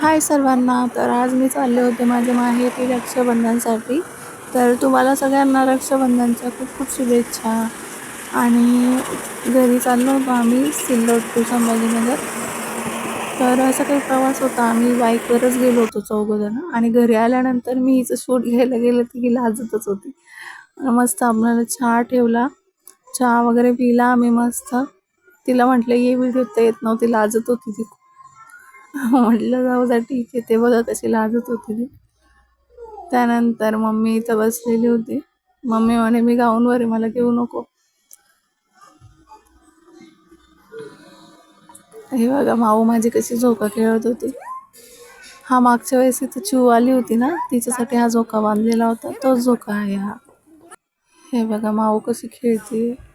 हाय सर्वांना. तर आज मी चालले होते माझ्या माहेरी रक्षाबंधनसाठी. तर तुम्हाला सगळ्यांना रक्षाबंधनच्या खूप खूप शुभेच्छा. आणि घरी चाललो होतो आम्ही सिल्लोड टू संभाजीनगर. तर असा काही प्रवास होता, आम्ही बाईकवरच गेलो होतो चौघजण. आणि घरी आल्यानंतर मी हिचं शूट घ्यायला गेले तर ही लाजतच होती. मस्त आपल्याला चहा ठेवला, चहा वगैरे पिला आम्ही मस्त. तिला म्हटलं ये व्हिडिओ, तर येत नव्हती, लाजत होती ती. म्हटलं जाऊ द्या, ठीक आहे. ते बघा कशी लाजत होती ती. त्यानंतर मम्मी इथं बसलेली होती. मम्मी म्हणे मी गाऊनवर आहे, मला घेऊ नको. हे बघा माऊ माझी कशी झोका खेळत होती. हा मागच्या वेळेस इथं चिऊ आली होती ना, तिच्यासाठी हा झोका बांधलेला होता, तोच झोका आहे हा. हे बघा माऊ कशी खेळते.